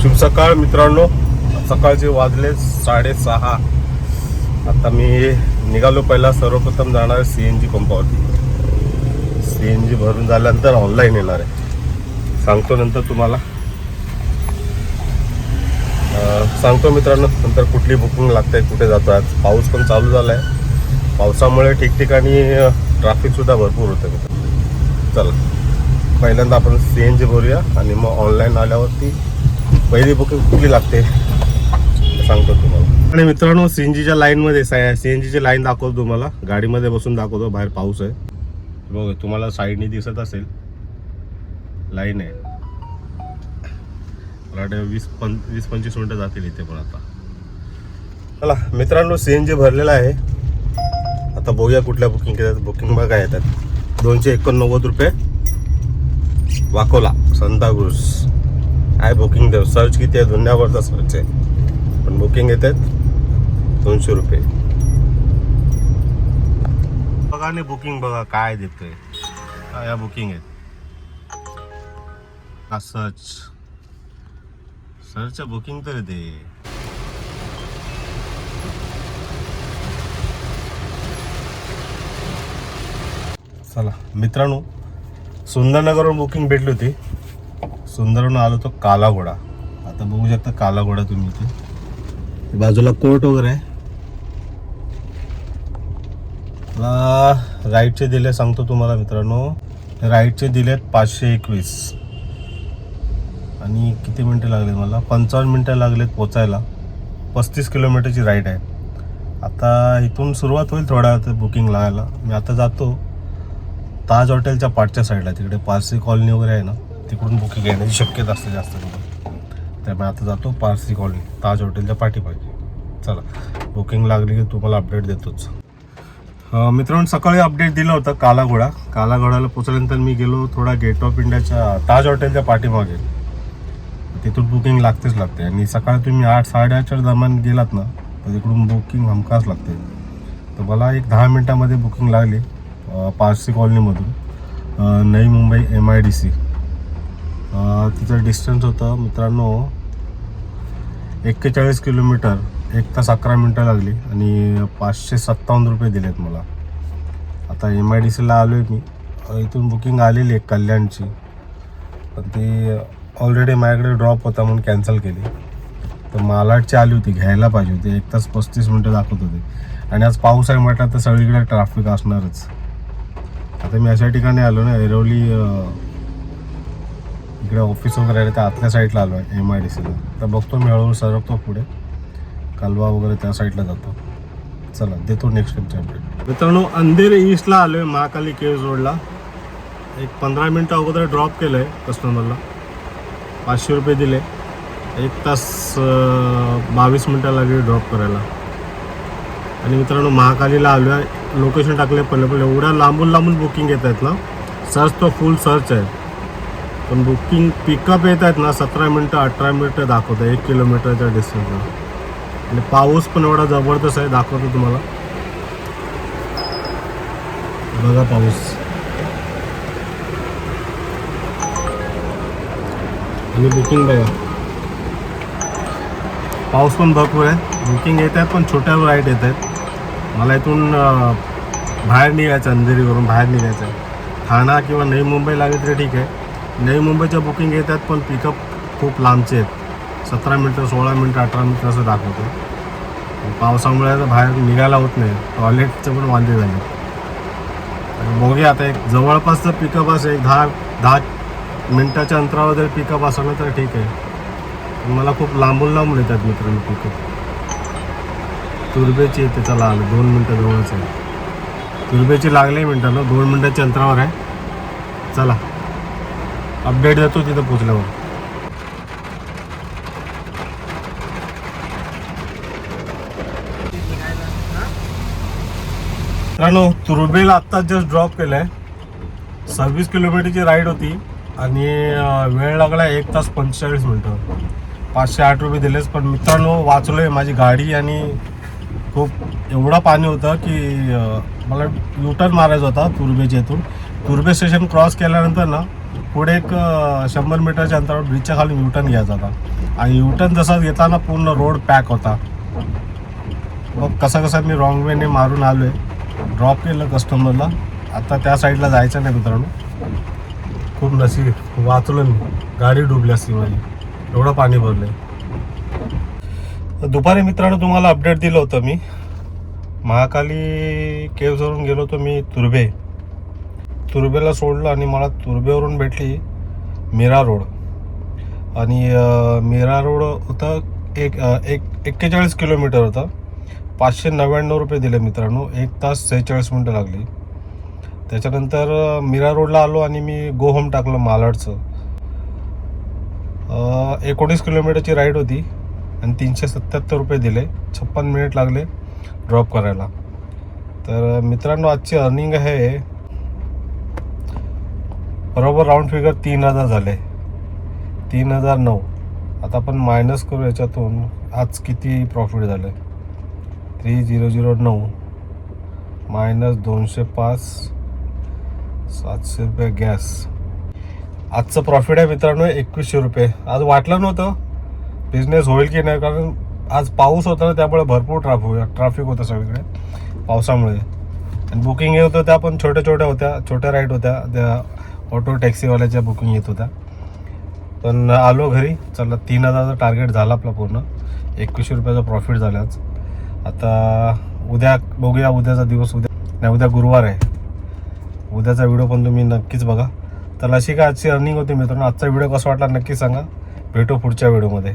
शुभ सकाळ मित्रांनो, सकाळचे वाजले 6:30. आता मी निघालो. पहिला सर्वप्रथम जाणार आहे CNG पंपावरती. CNG भरून झाल्यानंतर ऑनलाईन येणार आहे. सांगतो नंतर तुम्हाला, सांगतो मित्रांनो नंतर कुठली बुकिंग लागते, कुठे जातो. आज पाऊस पण चालू झाला आहे. पावसामुळे ठिकठिकाणी ट्रॅफिकसुद्धा भरपूर होतं. चला पहिल्यांदा आपण CNG भरूया आणि मग ऑनलाईन आल्यावरती पहिली बुकिंग कुठली लागते सांगतो तुम्हाला. आणि मित्रांनो CNGच्या लाईनमध्ये CNGची लाईन दाखवतो तुम्हाला. गाडीमध्ये बसून दाखवतो. बाहेर पाऊस आहे बघ, तुम्हाला साईडनी दिसत असेल लाईन आहे. मला वाटतं 20-25 मिनटं जातील इथे पण. आता चला मित्रांनो CNG भरलेला आहे. आता बघूया कुठल्या बुकिंग केल्यात. बुकिंग बघा येतात 289 रुपये. वाकोला सांताक्रूज आहे बुकिंग. देव सर्च किती आहे, दुनियाभरचा सर्च आहे, पण बुकिंग येत आहेत 200 रुपये. बघा नाही बुकिंग बघा काय देतोय. या बुकिंग आहेत. हा सर्च बुकिंग तर येते. चला मित्रांनो सुंदरनगरवरून बुकिंग भेटली होती. सुंदरवरून आलो तो कालाघोडा. आता बघू शकता कालाघोडा तुम्ही इथे. बाजूला कोर्ट वगैरे आहे. मला राईटचे दिले सांगतो तुम्हाला मित्रांनो. राईटचे दिलेत 521 आणि किती मिनटं लागलेत मला, 55 मिनटं लागलेत पोचायला. 35 किलोमीटरची राईड आहे. आता इथून सुरुवात होईल थोड्या बुकिंग लागायला. मी आता जातो ताज हॉटेलच्या पाठच्या साईडला, तिकडे पारसी कॉलनी वगैरे आहे ना, तिकडून बुकिंग येण्याची शक्यता असते जास्त करून. त्यामुळे आता जातो पारसी कॉलनी ताज हॉटेलच्या पाठीपाहिजे. चला बुकिंग लागली की तुम्हाला अपडेट देतोच. मित्रांनो सकाळी अपडेट दिलं होतं कालाघोडाला पोचल्यानंतर मी गेलो थोडा गेट ऑफ इंडियाच्या ताज हॉटेलच्या पाठीमागे. तिथून बुकिंग लागते. आणि सकाळी तुम्ही 8-8:30च्या दरम्यान गेलात ना तर तिकडून बुकिंग हमखास लागते. तर मला एक 10 मिनटामध्ये बुकिंग लागली पारसी कॉलनीमधून नवी मुंबई MIDC. तिचं डिस्टन्स होतं मित्रांनो 41 किलोमीटर. 1 तास 11 मिनटं लागली आणि 557 रुपये दिलेत मला. आता MIDCला आलो आहे मी. इथून बुकिंग आलेली आहे कल्याणची, पण ती ऑलरेडी माझ्याकडे ड्रॉप होता म्हणून कॅन्सल केली. तर मालाडची आली होती, घ्यायला पाहिजे होती. 1 तास 35 मिनटं दाखवत होते. आणि आज पाऊस आहे म्हटलं तर सगळीकडे ट्रॅफिक असणारच. आता मी अशा ठिकाणी आलो ना, ऐरोली इकडे ऑफिस वगैरे आहे, त्या आतल्या साईडला आलो आहे MIDCला. तर बघतो मी हळूहळू सरकतो पुढे, कालवा वगैरे त्या साईडला जातो. चला देतो नेक्स्ट टाइमचे अपडेट. मित्रांनो अंधेरी ईस्टला आलो आहे, महाकाली केव्ज रोडला. एक 15 मिनटं अगोदर ड्रॉप केलं आहे कस्टमरला. 500 रुपये दिले. 1 तास 22 मिनटं लागली ड्रॉप करायला. आणि मित्रांनो महाकालीला आलो आहे. लोकेशन टाकले पहिले एवढ्या लांबून बुकिंग येत आहेत ना. सर्च तो फुल सर्च आहे, पण बुकिंग पिकअप येत आहेत ना 17 मिनटं 18 मिनटं दाखवतं 1 किलोमीटरच्या डिस्टन्सला. आणि पाऊस पण एवढा जबरदस्त आहे, दाखवतो तुम्हाला. बघा पाऊस. आणि बुकिंग बघा, पाऊस पण भरपूर आहे. बुकिंग येत आहेत पण छोट्या राईड येत आहेत. मला इथून बाहेर निघायचं, अंधेरीवरून बाहेर निघायचं आहे. ठाणा किंवा नवी मुंबई लागली तरी ठीक आहे. नवी मुंबईच्या बुकिंग येत आहेत पण पिकअप खूप लांबचे आहेत. 17 मिनटं 16 मिनटं 18 मिनटं असं दाखवतो. पावसामुळे बाहेर निघायला होत नाही. टॉयलेटचं पण वांदे झाले. बघूया आता एक जवळपासचं पिकअप असेल, एक 10 मिनटाच्या अंतरावर जर पिकअप असेल ना तर ठीक आहे. मला खूप लांबून येतात मित्रांनो पिकअप. तुर्बेची येते. चला आलं 2 मिनटं जवळच आहे. तुर्बेची लागले मिनटानं 2 मिनटाच्या अंतरावर आहे. चला अपडेट देतो तिथं पोचल्यावर. मित्रांनो तुर्बेला आत्ता जस्ट ड्रॉप केलं आहे. 26 किलोमीटरची राईड होती आणि वेळ लागला 1 तास 45 मिनटं. 508 रुपये दिलेच. पण मित्रांनो वाचलो आहे माझी गाडी. आणि खूप एवढा पाणी होतं की मला U-टर्न मारायचा होता तुर्बेच्या इथून. तुर्बे स्टेशन क्रॉस केल्यानंतर ना पुढे एक 100 मीटरच्या अंतरावर ब्रिजच्या खाली U-टर्न घ्यायचा होता. आणि युटर्न जसा घेताना पूर्ण रोड पॅक होता. मग कसा मी रॉंग वेने मारून आलो आहे, ड्रॉप केलं कस्टमरला. आता त्या साईडला जायचं नाही मित्रांनो. खूप नशीब वाचलं मी, गाडी डुबली असती माझी, एवढं पाणी भरलं आहे. दुपारी मित्रांनो तुम्हाला अपडेट दिलं होतं मी. महाकाली केव्जवरून गेलो होतो मी तुर्बेला सोडलं आणि मला तुर्बेवरून भेटली मीरा रोड. आणि मीरा रोड होतं 41 किलोमीटर होतं. 599 रुपये दिले मित्रांनो. 1 तास 46 मिनटं लागली. त्याच्यानंतर मीरा रोडला आलो आणि मी गो होम टाकलं मालाडचं. 19 किलोमीटरची राईड होती आणि 377 रुपये दिले. 56 मिनिट लागले ड्रॉप करायला. तर मित्रांनो आजची अर्निंग आहे बरोबर राऊंड फिगर 3000 झाले, 3009. आता आपण मायनस करू याच्यातून आज किती प्रॉफिट झालं. 3009 मायनस 205, 700 रुपये गॅस. आजचं प्रॉफिट आहे मित्रांनो 2100 रुपये. आज वाटलं नव्हतं बिझनेस होईल की नाही, कारण आज पाऊस होता ना, त्यामुळे भरपूर ट्रॅफिक होतं सगळीकडे पावसामुळे. आणि बुकिंग येत होत्या पण छोट्या राईड होत्या, त्या ऑटो टॅक्सीवाल्याच्या बुकिंग येत होत्या. पण आलो घरी. चला 3000चा टार्गेट झाला आपला पूर्ण. 2100 रुपयाचा प्रॉफिट झाला आज. आता उद्या बघूया, उद्याचा दिवस. उद्या गुरुवार आहे. उद्याचा व्हिडिओ पण तुम्ही नक्कीच बघा. तर अशी काय आजची अर्निंग होती मित्रांनो. आजचा व्हिडिओ कसा वाटला नक्की सांगा. भेटू पुढच्या व्हिडिओमध्ये.